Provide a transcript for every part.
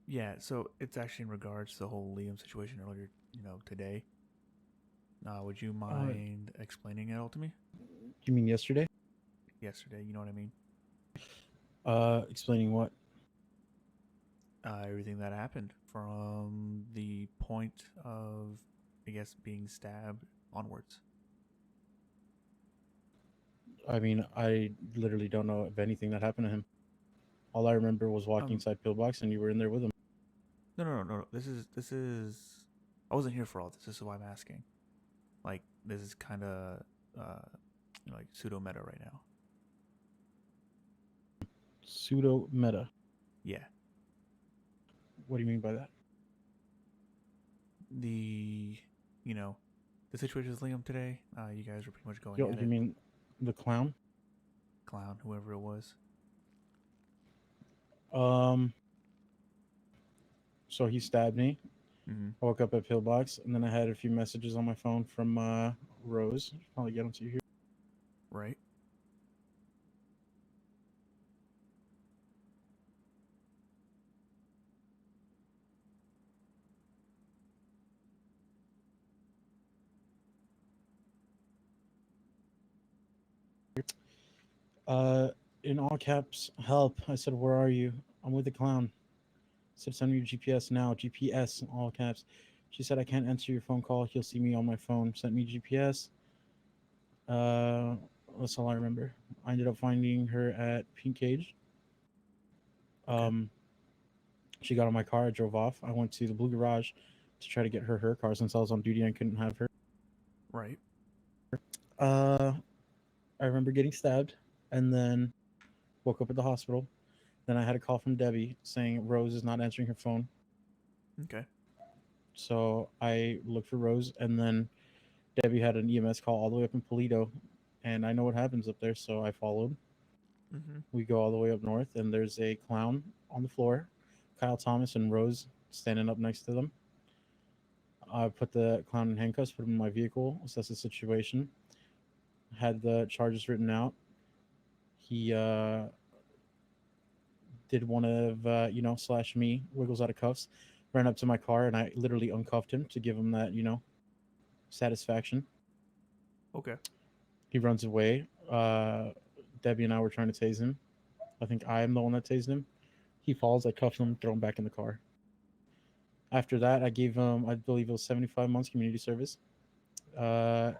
Yeah, so it's actually in regards to the whole Liam situation earlier, today. Would you Uh, mind explaining it all to me? you mean yesterday? Yesterday, you know what I mean? Explaining what? Everything that happened from the point of, I guess, being stabbed onwards. I mean, I literally don't know of anything that happened to him. All I remember was walking Um, inside Pillbox, and you were in there with him. no, no, no, no. This is. I wasn't here for all this. This is why I'm asking. Like, this is kind of, like pseudo meta right now. Pseudo meta. Yeah, What do you mean by that? the, you know, the situation with Liam today. You guys were pretty much going Yo, at you it. mean the clown? Clown, whoever it was. Um, so he stabbed me. Mm-hmm. I woke up at Pillbox, and then I had a few messages on my phone from Rose. Probably get them to you here. Right. Uh, in all caps, help. I said, where are you? I'm with the clown. I said, send me your GPS now. GPS in all caps. She said, I can't answer your phone call. He'll see me on my phone. Sent me GPS. Uh, that's all I remember. I ended up finding her at Pink Cage. Okay. Um, she got on my car. I drove off. I went to the Blue Garage to try to get her car since I was on duty and couldn't have her. Right. Uh, I remember getting stabbed and then woke up at the hospital. Then I had a call from Debbie saying Rose is not answering her phone. Okay. So I looked for Rose, and then Debbie had an EMS call all the way up in Polito, and I know what happens up there, so I followed. Mm-hmm. We go all the way up north, and there's a clown on the floor, Kyle Thomas and Rose standing up next to them. I put the clown in handcuffs, put him in my vehicle, assessed the situation, had the charges written out. He did one of slash me wiggles out of cuffs, ran up to my car, and I literally uncuffed him to give him that satisfaction. Okay. He runs away. Debbie and I were trying to tase him. I think I am the one that tased him. He falls. I cuff him, throw him back in the car. After that, I gave him, I believe it was 75 months community service. Uh,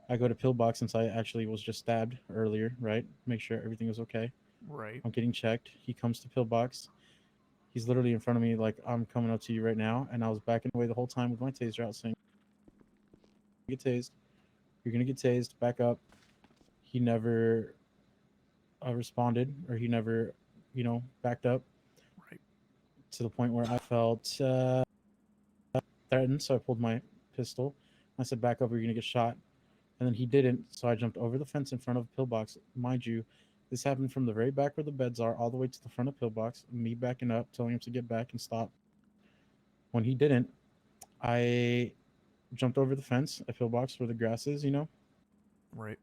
I go to Pillbox since I actually was just stabbed earlier, right? Make sure everything was okay. Right. I'm getting checked. He comes to Pillbox. He's literally in front of me, like, I'm coming up to you right now. And I was backing away the whole time with my taser out, saying, get tased. You're going to get tased. Back up. He never responded, or he never, backed up Right. to the point where I felt threatened. So I pulled my pistol. I said, back up or you're going to get shot. And then he didn't. So I jumped over the fence in front of Pillbox. Mind you, this happened from the very back where the beds are all the way to the front of Pillbox. Me backing up, telling him to get back and stop. When he didn't, I jumped over the fence at Pillbox where the grass is, Right.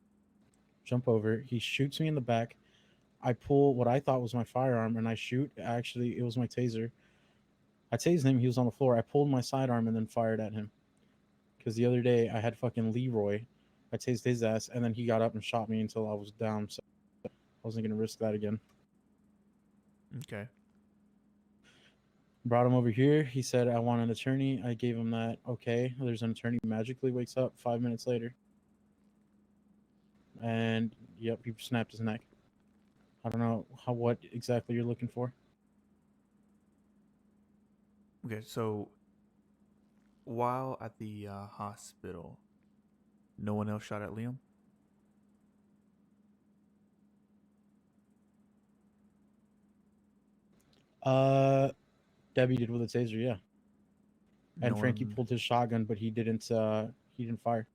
jump over. He shoots me in the back. I pull what I thought was my firearm and I shoot. Actually, it was my taser. I tased him. He was on the floor. I pulled my sidearm and then fired at him. Because the other day I had fucking Leroy. I tased his ass and then he got up and shot me until I was down. So I wasn't going to risk that again. Okay. Brought him over here. He said, I want an attorney. I gave him that. Okay. There's an attorney. Magically wakes up 5 minutes later. And yep, he snapped his neck. I don't know what exactly you're looking for. Okay. So while at the hospital, no one else shot at Liam. Uh, Debbie did with a taser, yeah. No And Frankie one. pulled his shotgun, but he didn't fire.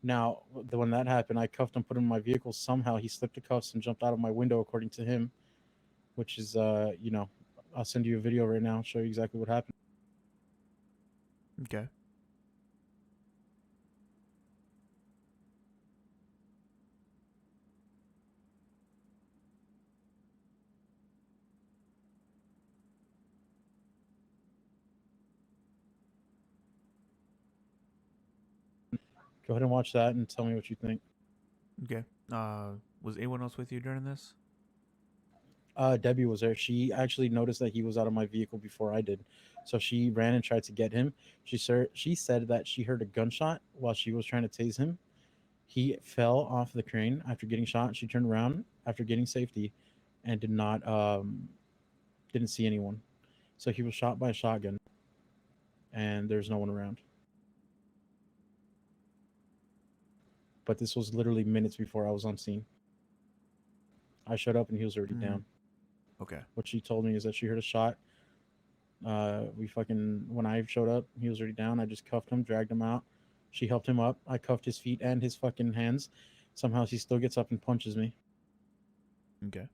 Now, when that happened, I cuffed him, put him in my vehicle. Somehow he slipped the cuffs and jumped out of my window, according to him, which is, I'll send you a video right now and show you exactly what happened. Okay. Go ahead and watch that and tell me what you think. Okay. Was anyone else with you during this? Debbie was there. She actually noticed that he was out of my vehicle before I did, so she ran and tried to get him. She said that she heard a gunshot while she was trying to tase him. He fell off the crane after getting shot. She turned around after getting safety, and didn't see anyone. So he was shot by a shotgun, and there's no one around. But this was literally minutes before I was on scene. I showed up and he was already Mm, down. okay. What she told me is that she heard a shot. We fucking when I showed up, he was already down. I just cuffed him, dragged him out. She helped him up. I cuffed his feet and his fucking hands. Somehow he still gets up and punches me. Okay.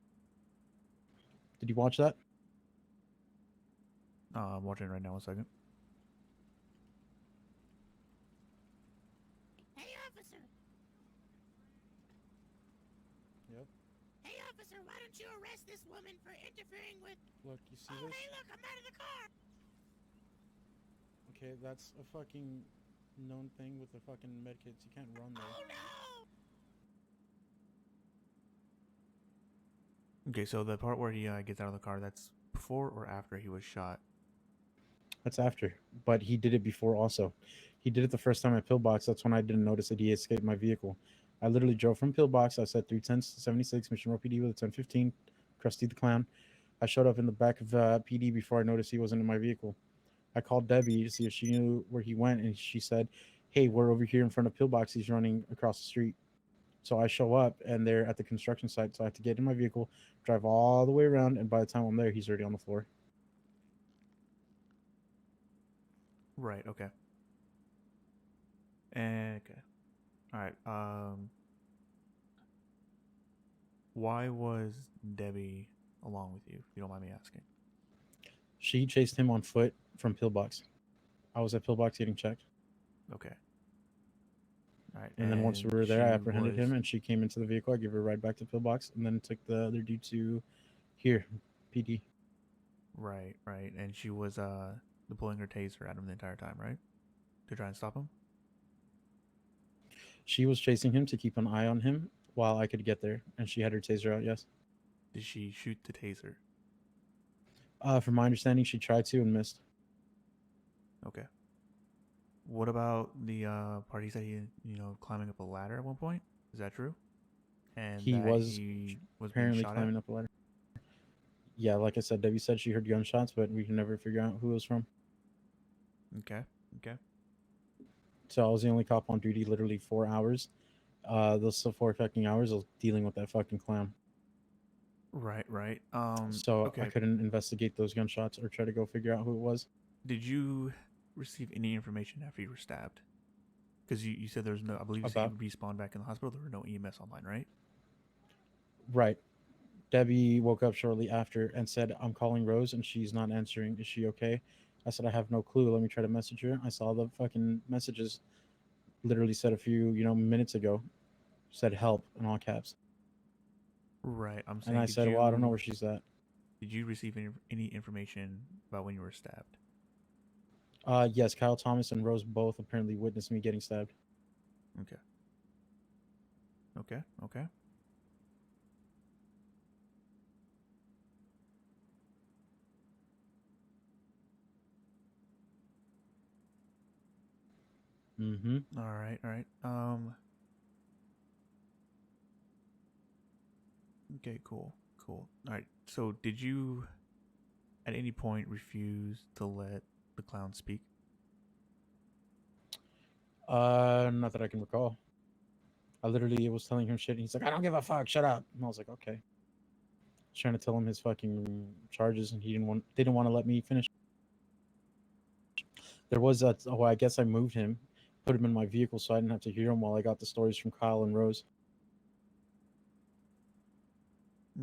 Did you watch that? I'm watching it right now. 1 second. Hey, officer. Yep. Hey, officer, why don't you arrest this woman for interfering with... Look, you see Oh, this? hey, look, I'm out of the car. Okay, that's a fucking known thing with the fucking medkits. You can't run there. Oh, no. Okay, so the part where he gets out of the car, that's before or after he was shot? That's after. But he did it before also. He did it the first time at Pillbox. That's when I didn't notice that he escaped my vehicle. I literally drove from Pillbox. I said 310 76, Mission Road PD with a 1015, Krusty the Clown. I showed up in the back of PD before I noticed he wasn't in my vehicle. I called Debbie to see if she knew where he went, and she said, "Hey, we're over here in front of Pillbox. He's running across the street." So I show up, and they're at the construction site. So I have to get in my vehicle, drive all the way around, and by the time I'm there, he's already on the floor. Right. Okay. Okay. All right. Why was Debbie along with you? If you don't mind me asking. She chased him on foot from Pillbox. I was at Pillbox getting checked. Okay. All right. And then once we were there, I apprehended him, and she came into the vehicle. I gave her a ride back to Pillbox, and then took the other dude to here, PD. Right. Right. And she was deploying her taser at him the entire time, right? To try and stop him. She was chasing him to keep an eye on him while I could get there, and she had her taser out. Yes. Did she shoot the taser? From my understanding, she tried to and missed. Okay. What about the part he said climbing up a ladder at one point? Is that true? And He that was he was being apparently shot climbing up a ladder. Yeah, like I said, Debbie said she heard gunshots, but we can never figure out who it was from. at? Okay. Okay. So I was the only cop on duty, literally 4 hours. Those 4 fucking hours, I was dealing with that fucking clown. Right. Right. So I Okay. couldn't investigate those gunshots or try to go figure out who it was. Did you receive any information after you were stabbed? Because you said there's no. I believe you said About you respawned back in the hospital. There were no EMS online, right? right. Debbie woke up shortly after and said, "I'm calling Rose and she's not answering. Is she okay?" I said, "I have no clue. Let me try to message her." I saw the fucking messages literally said a few, minutes ago, said help in all caps. Right. I'm And saying, I said, "Well, I don't know where she's at." did you receive any information about when you were stabbed? Yes, Kyle Thomas and Rose both apparently witnessed me getting stabbed. Okay. Okay. Okay. Mm-hmm. All right. All right. Okay. Cool. Cool. All right. So, did you at any point refuse to let the clown speak? Not that I can recall. I literally was telling him shit. And he's like, "I don't give a fuck. Shut up." And I was like, "Okay." Trying to tell him his fucking charges, and he didn't want. They didn't want to let me finish. There was that. Oh, I guess I moved him, put him in my vehicle, so I didn't have to hear him while I got the stories from Kyle and Rose.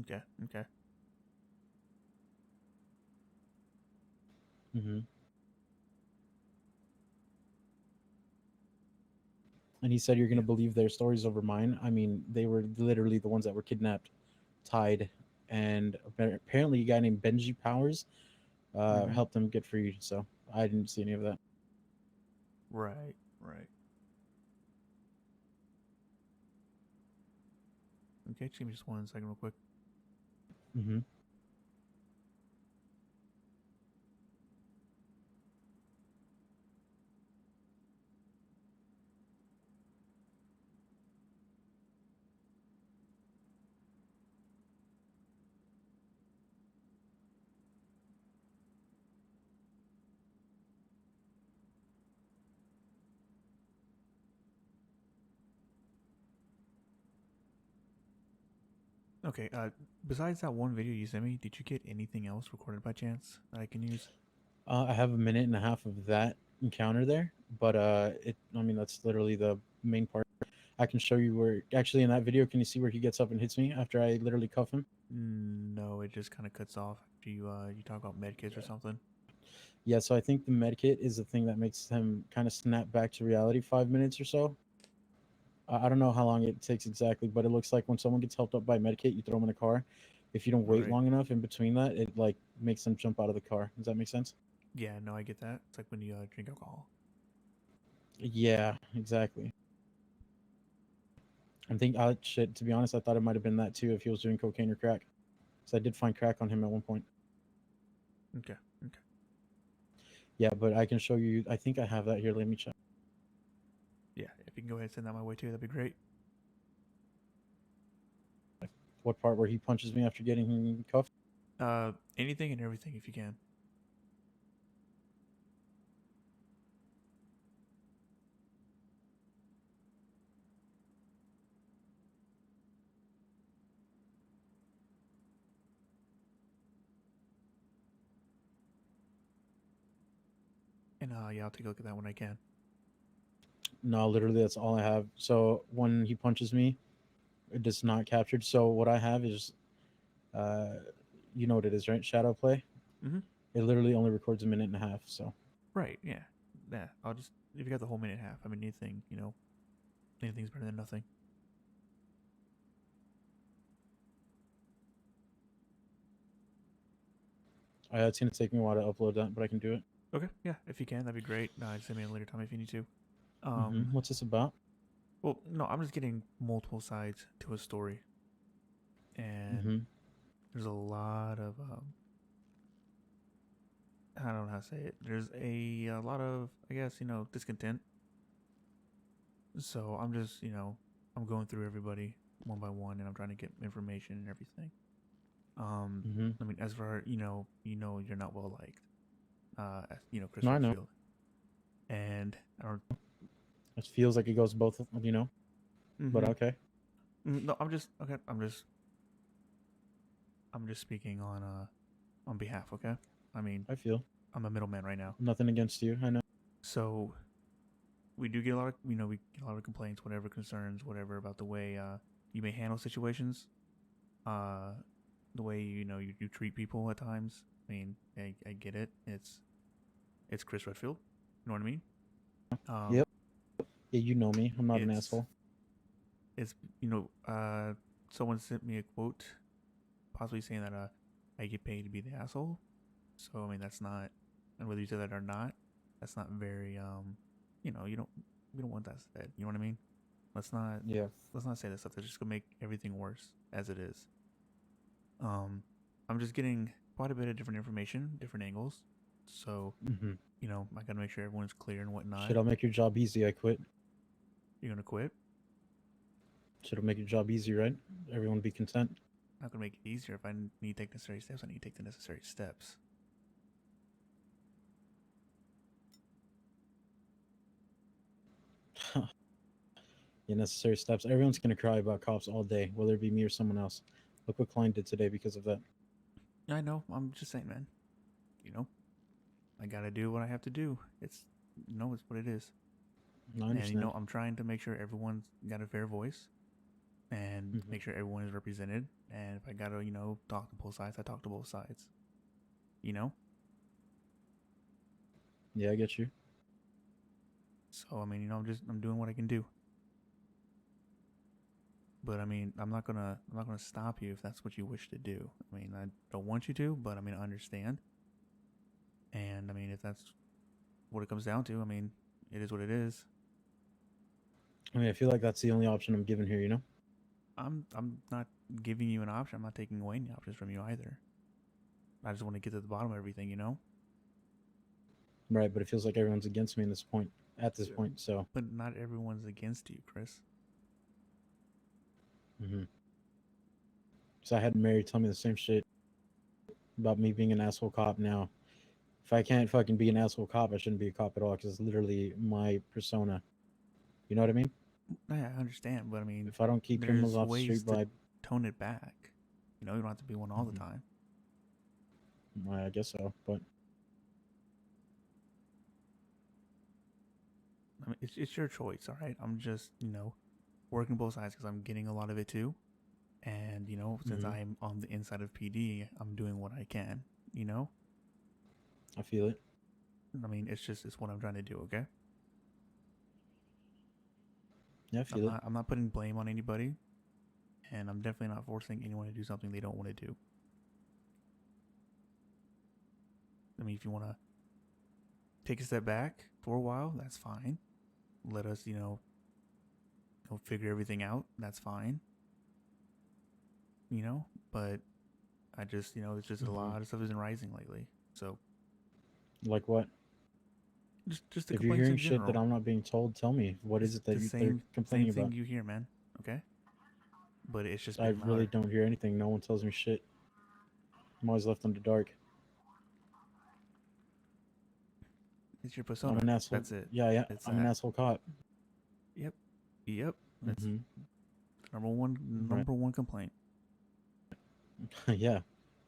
Okay. Okay. Mm-hmm. And he said, "You're gonna Yeah. believe their stories over mine." I mean, they were literally the ones that were kidnapped, tied, and apparently a guy named Benji Powers Mm-hmm. helped them get freed. So I didn't see any of that. Right. Right. Okay, just give me just 1 second, real quick. Mm-hmm. Okay. Besides that one video you sent me, did you get anything else recorded by chance that I can use? I have a minute and a half of that encounter there, but I mean, that's literally the main part. I can show you where. Actually, in that video, can you see where he gets up and hits me after I literally cuff him? No, it just kind of cuts off after you talk about medkits or something. Yeah, so I think the medkit is the thing that makes him kind of snap back to reality 5 minutes or so. I don't know how long it takes exactly, but it looks like when someone gets helped up by medkit, you throw them in a car. If you don't wait Right. long enough in between that, it like makes them jump out of the car. Does that make sense? Yeah, no, I get that. It's like when you drink alcohol. Yeah, exactly. Shit, to be honest, I thought it might have been that too if he was doing cocaine or crack. So I did find crack on him at one point. Okay. Okay. Yeah, but I can show you. I think I have that here. Let me check. Yeah, if you can go ahead and send that my way too, that'd be great. What part where he punches me after getting him cuffed? Anything and everything if you can. And yeah, I'll take a look at that when I can. No, literally, that's all I have. So when he punches me, it is not captured. So what I have is, uh, you know what it is, right? Shadow play. Mhm. It literally only records a minute and a half. So Right. Yeah. Yeah. I'll just if you got the whole minute and a half. I mean, anything's better than nothing. it's gonna take me a while to upload that, but I can do it. Okay. Yeah. If you can, that'd be great. Just send me a later time if you need to. What's this about? Well, no, I'm just getting multiple sides to a story, and Mm-hmm. there's a lot of I don't know how to say it. There's a lot of I guess discontent. So I'm just I'm going through everybody one by one, and I'm trying to get information and everything. Mm-hmm. I mean, as for you're not well liked. Chris No, I know. Redfield, and I don't. It feels like it goes both. You know, but Mm-hmm. okay. No, I'm just okay. I'm just speaking on behalf. Okay. I mean, I feel I'm a middleman right now, nothing against you. I know. so we do get a lot of we get a lot of complaints, whatever concerns, whatever about the way you may handle situations, uh, the way you treat people at times. I mean, I get it. It's Chris Redfield. You know what I mean? Um, Yep. Yeah, you know me. I'm not an it's asshole. it's someone sent me a quote, possibly saying that I get paid to be the asshole. So I mean that's not, and whether you say that or not, that's not very you don't we don't want that said. You know what I mean? Let's not Yeah. let's not say that stuff that's just gonna make everything worse as it is. Um, I'm just getting quite a bit of different information, different angles. So Mm-hmm. I gotta make sure everyone's clear and whatnot. Shit, I'll make your job easy. I quit. You're gonna quit. Shit'll make your job easy, right? Everyone be content. Not gonna make it easier. If I need to take necessary steps, I need to take the necessary steps. Yeah, necessary steps. Everyone's gonna cry about cops all day, whether it be me or someone else. Look what Klein did today because of that. I know. I'm just saying, man. I gotta do what I have to do. It's what it is. I And understand. I'm trying to make sure everyone's got a fair voice and Mhm. make sure everyone is represented. And if I gotta talk to both sides, I talk to both sides. You know. Yeah, I get you. So I mean, I'm doing what I can do. But I mean, I'm not gonna stop you if that's what you wish to do. I mean, I don't want you to, but I mean, I understand. And I mean, if that's what it comes down to, I mean, it is what it is. I mean, I feel like that's the only option I'm given here. You know. I'm not giving you an option. I'm not taking away any options from you either. I just want to get to the bottom of everything, you know? Right, but it feels like everyone's against me in this point. At this Yeah. point, so. But not everyone's against you, Chris. hmm So I had Mary tell me the same shit about me being an asshole cop. Now, if I can't fucking be an asshole cop, I shouldn't be a cop at all because it's literally my persona. You know what I mean? Yeah, I understand, but I mean, If I don't keep criminals there's off the ways street to by, tone it back. You know, you don't have to be one all the Mhm. time. I guess so. But I mean, it's your choice, all right? I'm just, working both sides because I'm getting a lot of it too. And, since mhm, I'm on the inside of PD, I'm doing what I can, you know? I feel it. I mean, it's what I'm trying to do, okay? Yeah, I I'm feel it. not I'm not putting blame on anybody, and I'm definitely not forcing anyone to do something they don't want to do. I mean, if you want to take a step back for a while, that's fine. Let us, figure everything out. That's fine. But I just, it's just a Mhm. lot of stuff isn't rising lately. So Like what? just the If you're complaints hearing in shit that general. I'm not being told, tell me. What is It's it that the they're same complaining thing about? you hear, man. Okay, but it's just I been really louder. don't hear anything. No one tells me shit. I'm always left in the dark. It's your I'm persona. an asshole. That's it. Yeah, yeah. It's I'm an that. asshole cop. Yep. Yep. That's hmm Right. number one complaint. Yeah.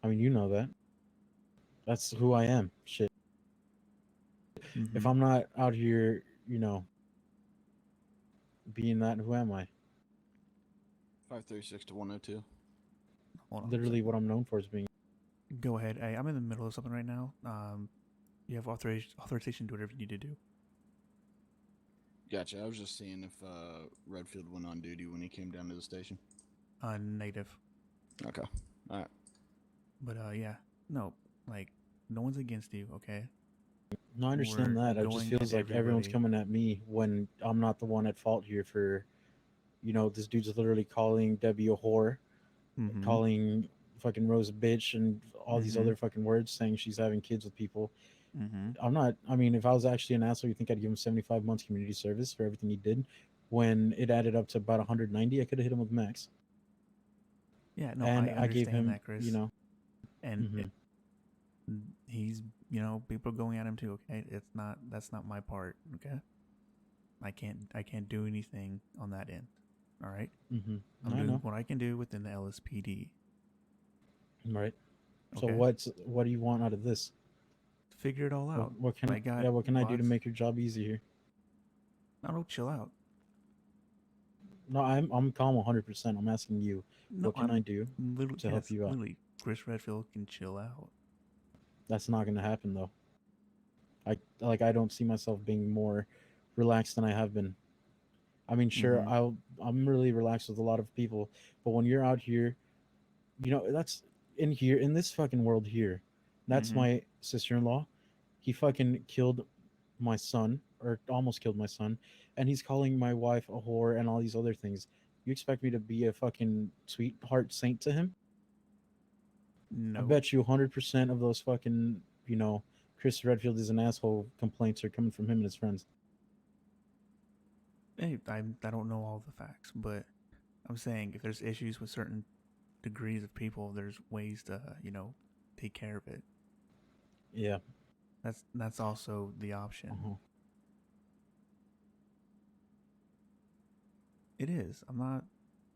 I mean, you know that. That's who I am. Shit. If Mm-hmm. I'm not out here, being that, who am I? 536 to 102. Hold on a Literally, second. what I'm known for is being. Go ahead. Hey, I'm in the middle of something right now. You have authorization to do whatever you need to do. Gotcha. I was just seeing if Redfield went on duty when he came down to the station. Negative. Okay. All right. But yeah, no, like no one's against you. Okay, No, I understand we're that. It just going at feels like everyone's everybody. coming at me when I'm not the one at fault here for, this dude's literally calling Debbie a whore, Mm-hmm. calling fucking Rose a bitch, and all these Mm-hmm. other fucking words, saying she's having kids with people. Mm-hmm. I'm not. I mean, if I was actually an asshole, you think I'd give him 75 months community service for everything he did? When it added up to about 190, I could have hit him with max. Yeah, no, And I I gave understand him, that, Chris. And hmm he's, people are going at him too. Okay, that's not my part. Okay, I can't do anything on that end. All right, I'm I doing know, what I can do within the LSPD. right? So Okay, what do you want out of this? figure it all out. What can I got what can I do to lots. make your job easier? I don't chill out. No, I'm calm 100%. I'm asking you, No, what can I I'm do literally, to help yes, you out? literally. Chris Redfield can chill out. That's not gonna happen though. I don't see myself being more relaxed than I have been. I mean, sure, Mm-hmm. I'm really relaxed with a lot of people, but when you're out here, that's in here in this fucking world here. That's Mm-hmm. my sister-in-law. He fucking killed my son, or almost killed my son, and he's calling my wife a whore and all these other things. You expect me to be a fucking sweetheart saint to him? I No. bet you 100% of those fucking, Chris Redfield is an asshole complaints are coming from him and his friends. Hey, I don't know all the facts, but I'm saying if there's issues with certain degrees of people, there's ways to, take care of it. Yeah. That's also the option. Uh-huh. It is. I'm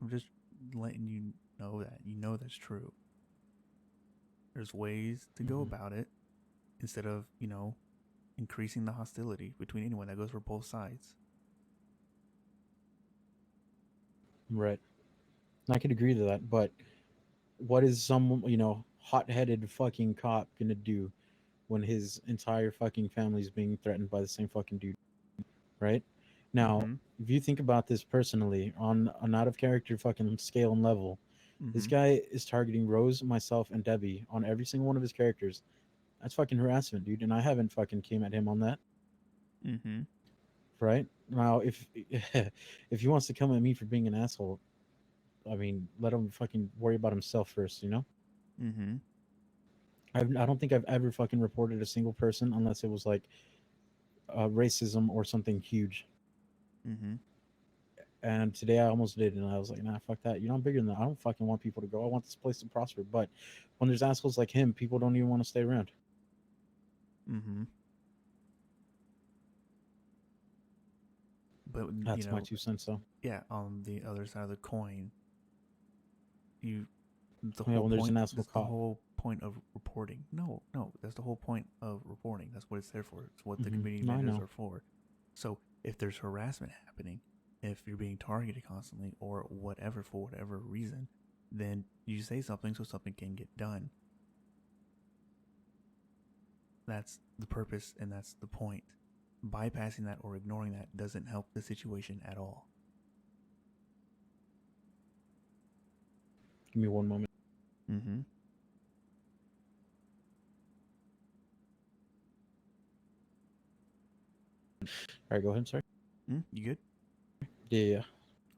just letting you know that. You know that's true. There's ways to go hmm about it instead of, increasing the hostility between anyone. That goes for both sides. Right. I could agree to that, but what is some, hot-headed fucking cop gonna do when his entire fucking family is being threatened by the same fucking dude, right? Now, Mm-hmm. if you think about this personally on an out of character fucking scale and level, this Mm-hmm. guy is targeting Rose, myself, and Debbie on every single one of his characters. That's fucking harassment, dude, and I haven't fucking came at him on that, Mm-hmm. right? Now, if if he wants to come at me for being an asshole, I mean, let him fucking worry about himself first, you know? Mm-hmm. I don't think I've ever fucking reported a single person unless it was like racism or something huge. Mm-hmm. And today I almost did, and I was like, nah, fuck that. You know, I'm bigger than that. I don't fucking want people to go. I want this place to prosper. But when there's assholes like him, people don't even want to stay around. Mm-hmm. But you That's my know, 2 cents, though. yeah, on the other side of the coin, you the Yeah, whole when there's point an asshole that's the cop. whole point of reporting. No, that's the whole point of reporting. That's what it's there for. It's what the community No, I managers know. are for. So if there's harassment happening, if you're being targeted constantly or whatever for whatever reason, then you say something so something can get done. That's the purpose and that's the point. Bypassing that or ignoring that doesn't help the situation at all. Give me one moment. Mm-hmm. All right, go ahead. Sorry. You good? Yeah.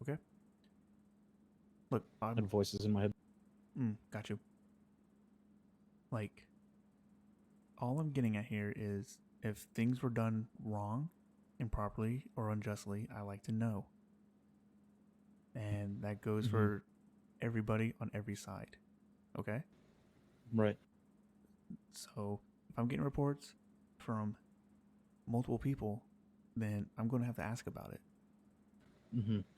Okay. Look, That voice is in my head. got you. Like, all I'm getting at here is if things were done wrong, improperly, or unjustly, I like to know. And that goes for everybody on every side. Okay? Right. So if I'm getting reports from multiple people, then I'm going to have to ask about it.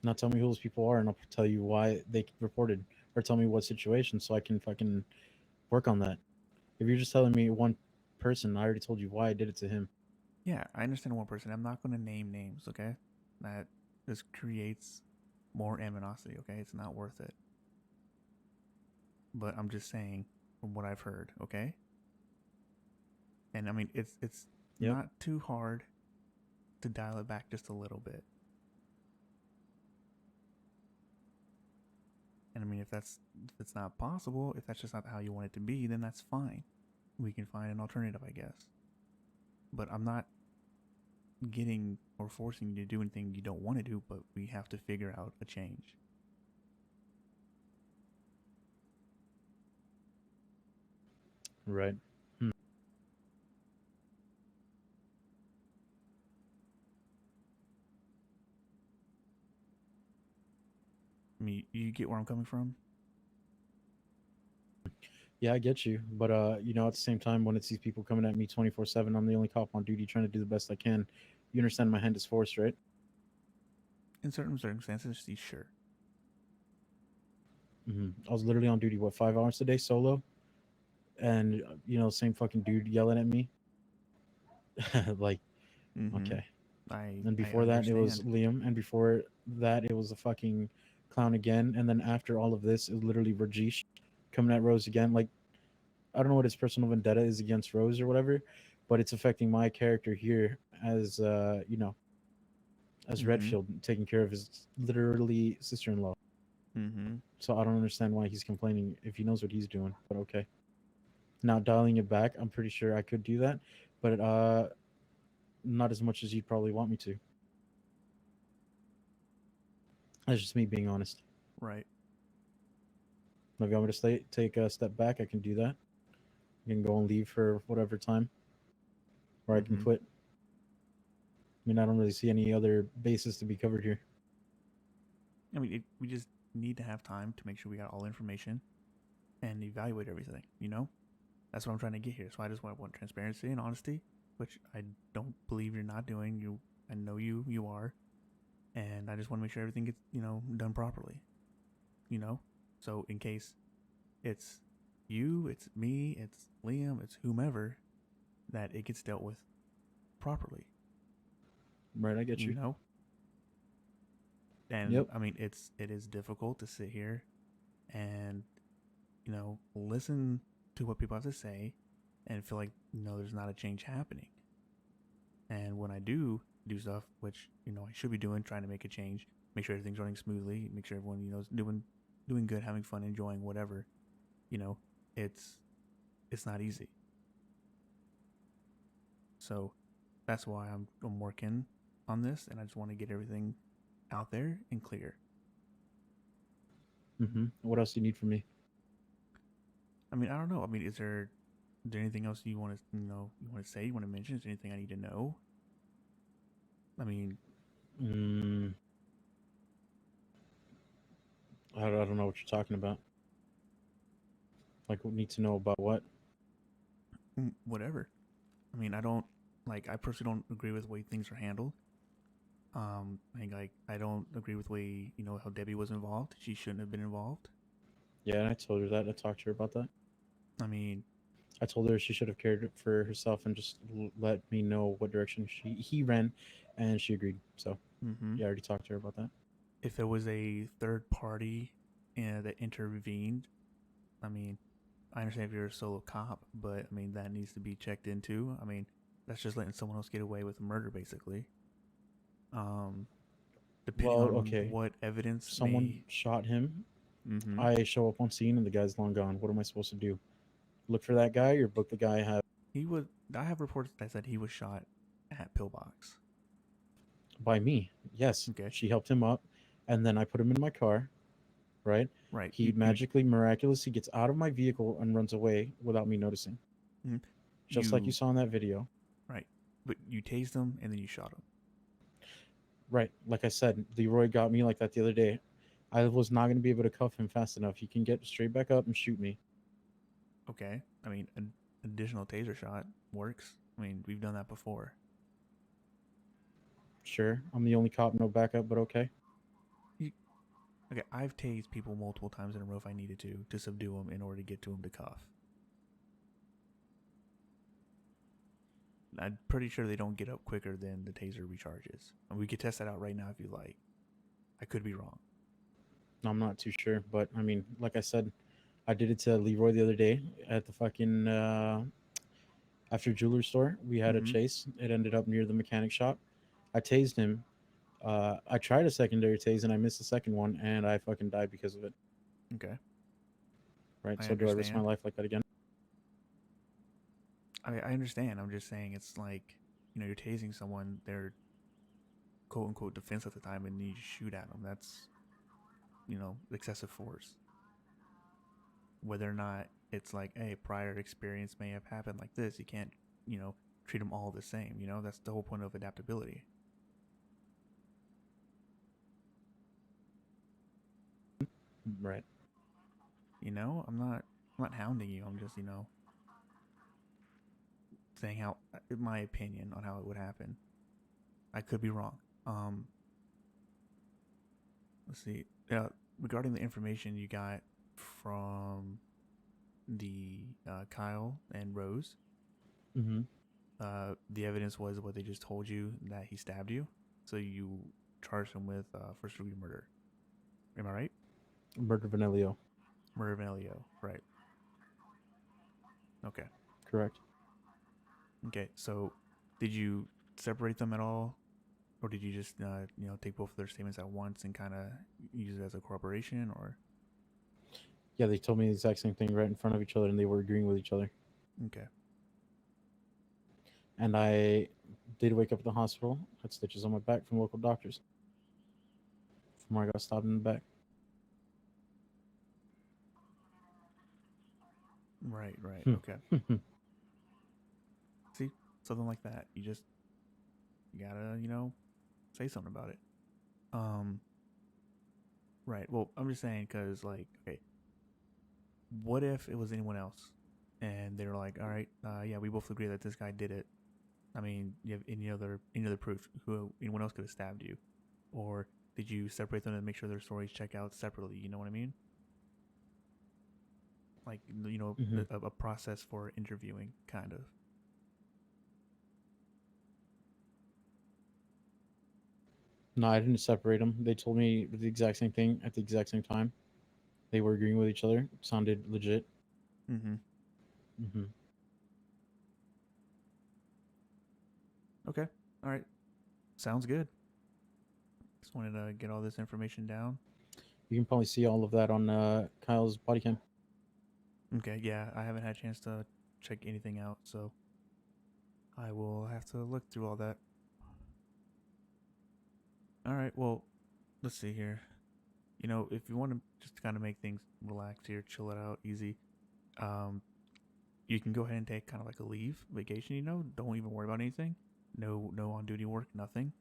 Now tell me who those people are, and I'll tell you why they reported, or tell me what situation, so I can fucking work on that. If you're just telling me one person, I already told you why I did it to him. Yeah, I understand one person. I'm not going to name names, okay? That just creates more aminosity, okay? It's not worth it. But I'm just saying from what I've heard, okay? And I mean, it's Yep. not too hard to dial it back just a little bit. And I mean, if it's not possible, if that's just not how you want it to be, then that's fine. We can find an alternative, I guess. But I'm not getting or forcing you to do anything you don't want to do, but we have to figure out a change. Right. I mean, you get where I'm coming from? Yeah, I get you, but you know, at the same time, when it's these people coming at me 24/7, I'm the only cop on duty trying to do the best I can. You understand my hand is forced, right? In certain circumstances, sure. I was literally on duty, what, 5 hours a day solo, and you know, same fucking dude yelling at me. Like, Mm-hmm. okay. And I before that, it was understand. Liam, and before that, it was a fucking clown again, and then after all of this, it was literally Rajesh coming at Rose again. Like, I don't know what his personal vendetta is against Rose or whatever, but it's affecting my character here as you know, as Mm-hmm. Redfield taking care of his literally sister-in-law. Mm-hmm. So I don't understand why he's complaining if he knows what he's doing. But okay. Now dialing it back, I'm pretty sure I could do that, but not as much as you'd probably want me to. That's just me being honest. Right. If you want me to take a step back, I can do that. I can go and leave for whatever time, or I can Mm-hmm. quit. I mean, I don't really see any other bases to be covered here. I mean, we just need to have time to make sure we got all the information and evaluate everything, you know? That's what I'm trying to get here. So I just want transparency and honesty, which I don't believe you're not doing. I know you are. And I just want to make sure everything gets, done properly, you know? So in case it's you, it's me, it's Liam, it's whomever, that it gets dealt with properly, Right, I get you you. know? And Yep. I mean, it is difficult to sit here and, listen to what people have to say and feel like, there's not a change happening. And when I do stuff, which, I should be doing, trying to make a change, make sure everything's running smoothly, make sure everyone, is doing good, having fun, enjoying whatever, you know, it's not easy. So that's why I'm working on this, and I just want to get everything out there and clear. What else do you need from me? I mean, I don't know. I mean, is there anything else you want to you want to say? You want to mention? Is there anything I need to know? I mean, Mm, I don't know what you're talking about. Like, we need to know about what? whatever. I mean, I don't like. I personally don't agree with the way things are handled. I think like I don't agree with the way how Debbie was involved. She shouldn't have been involved. Yeah, and I told her that. I talked to her about that. I mean, I told her she should have cared for herself and just let me know what direction he ran, and she agreed. So hmm yeah, I already talked to her about that. if there was a third party that intervened, I mean, I understand if you're a solo cop, but I mean that needs to be checked into. I mean, that's just letting someone else get away with murder, basically. Um, Depending Well, on okay, what evidence someone may. shot him. Mm-hmm. I show up on scene and the guy's long gone. What am I supposed to do? Look for that guy or book the guy I have? He was. I have reports that said he was shot at Pillbox. By me? Yes, Okay. she helped him up, and then I put him in my car. Right? Right. He magically, miraculously gets out of my vehicle and runs away without me noticing, Mhm. just like you you saw in that video. right, but you tased him and then you shot him. Right? Like I said, Leroy got me like that the other day. I was not going to be able to cuff him fast enough. He can get straight back up and shoot me. Okay. I mean, an additional taser shot works. I mean, we've done that before. Sure, I'm the only cop, no backup, but okay. You, okay, I've tased people multiple times in a row if I needed to subdue them in order to get to them to cuff. I'm pretty sure they don't get up quicker than the taser recharges. And we could test that out right now if you like. I could be wrong. I'm not too sure, but I mean, like I said, I did it to Leroy the other day at the fucking after jeweler store. We had a Mm-hmm. chase. It ended up near the mechanic shop. I tased him. I tried a secondary tase and I missed the second one, and I fucking died because of it. Okay. Right? I So do I risk my understand. life like that again? I understand. I'm just saying it's like, you're tasing someone, they're quote unquote defense at the time, and you shoot at them. That's, excessive force. Whether or not it's like, hey, prior experience may have happened like this, you can't, treat them all the same. That's the whole point of adaptability. Right. I'm not hounding you. I'm just, saying how, in my opinion, on how it would happen. I could be wrong. Let's see. Regarding the information you got from the Kyle and Rose, Mm-hmm. the evidence was what they just told you, that he stabbed you. So you charged him with first degree murder. Am I right? Murder Vanillio. Murder of an LEO. Right. Okay. Correct. Okay. So did you separate them at all? Or did you just, take both of their statements at once and kind of use it as a corroboration? Or, Yeah, they told me the exact same thing right in front of each other, and they were agreeing with each other. okay. And I did wake up at the hospital. Had stitches on my back from local doctors. From where I got stabbed in the back. Right, right. Hmm. Okay. See, something like that. You gotta, say something about it. Um, right. Well, I'm just saying because, like, okay, what if it was anyone else, and they were like, all right, yeah, we both agree that this guy did it. I mean, you have any other proof? Who anyone else could have stabbed you, or did you separate them and make sure their stories check out separately? You know what I mean? Like, Mm-hmm. a process for interviewing, kind of. No, I didn't separate them. They told me the exact same thing at the exact same time. They were agreeing with each other. It sounded legit. Mm-hmm. Mm-hmm. Okay. All right. Sounds good. Just wanted to get all this information down. You can probably see all of that on Kyle's body cam. Okay. Yeah, I haven't had a chance to check anything out, so I will have to look through all that. All right. Well, let's see here. you know, if you want to just kind of make things relax here, chill it out, easy, you can go ahead and take kind of like a leave vacation. You know, don't even worry about anything. No on duty work, nothing.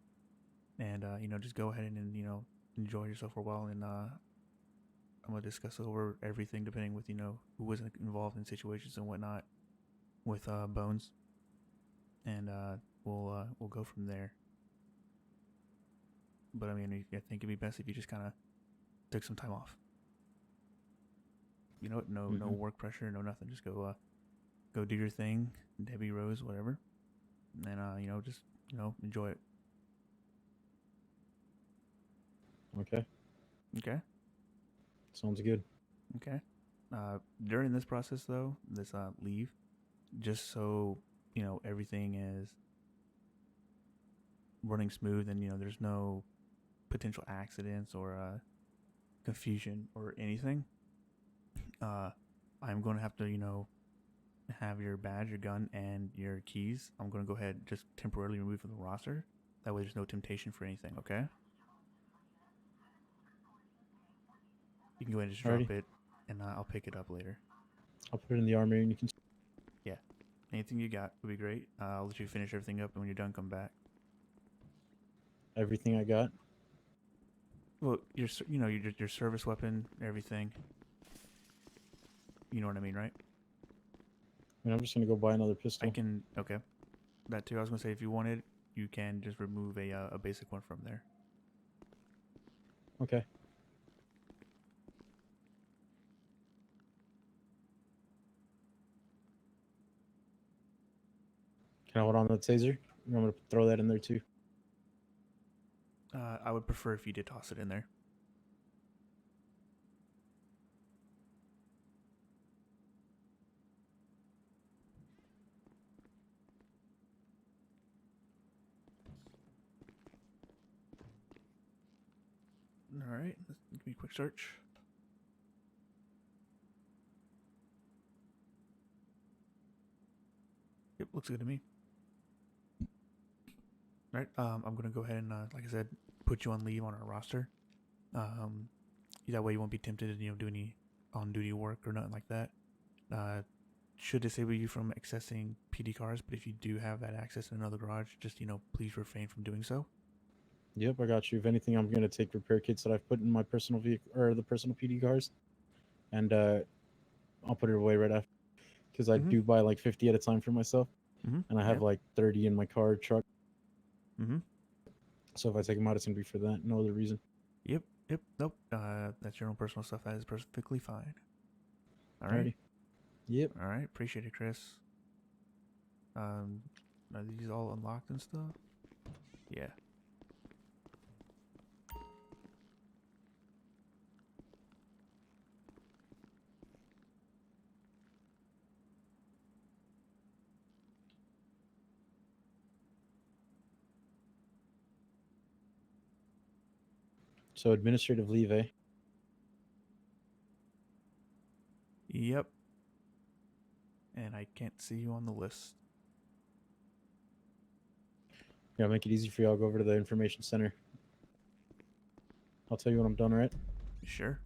And you know, just go ahead and you know enjoy yourself for a while. And I'm gonna discuss over everything depending with you know who was involved in situations and whatnot with Bones, and we'll go from there. But I mean, I think it'd be best if you just kind of took some time off. You know, no Mhm. work pressure, no nothing. Just go do your thing, Debbie Rose, whatever, and you know, just you know, enjoy it. Okay, Okay, sounds good. okay. During this process, though, this leave, just so you know, everything is running smooth, and you know, there's no potential accidents or confusion or anything. I'm going to have to, you know, have your badge, your gun, and your keys. I'm going to go ahead and just temporarily remove from the roster. That way, there's no temptation for anything. Okay. You can go ahead and just Alrighty, drop it, and I'll pick it up later. I'll put it in the armory, and you can. Yeah. Anything you got would be great. I'll let you finish everything up, and when you're done, come back. Everything I got. Well, you know, your service weapon, everything. You know what I mean, right? I mean, I'm just gonna go buy another I pistol. can. Okay. That too. I was gonna say if you wanted, you can just remove a basic one from there. Okay. Can I hold on to the taser? I'm gonna throw that in there too. I would prefer if you did toss it in there. All right, let's give me a quick search. Yep, looks good to me. All right, I'm gonna go ahead and, like I said, put you on leave on our roster. Um, that way you won't be tempted to, you know, do any on-duty work or nothing like that. Should disable you from accessing PD cars, but if you do have that access in another garage, just you know, please refrain from doing so. Yep, I got you. If anything, I'm gonna take repair kits that I've put in my personal vehicle or the personal PD cars, and I'll put it away right after because I Mhm. do buy like 50 at a time for myself, Mhm. and I have Yep. like 30 in my car truck. Mhm. So if I take them out, it's gonna be for that. No other reason. Yep. Yep. Nope. That's your own personal stuff. That is perfectly fine. All right. Alrighty. Yep. All right. Appreciate it, Chris. Are these all unlocked and stuff? Yeah. So administrative leave, eh? Yep. And I can't see you on the list. Yeah, make it easy for you. I'll go over to the information center. I'll tell you when I'm done, all right? Sure.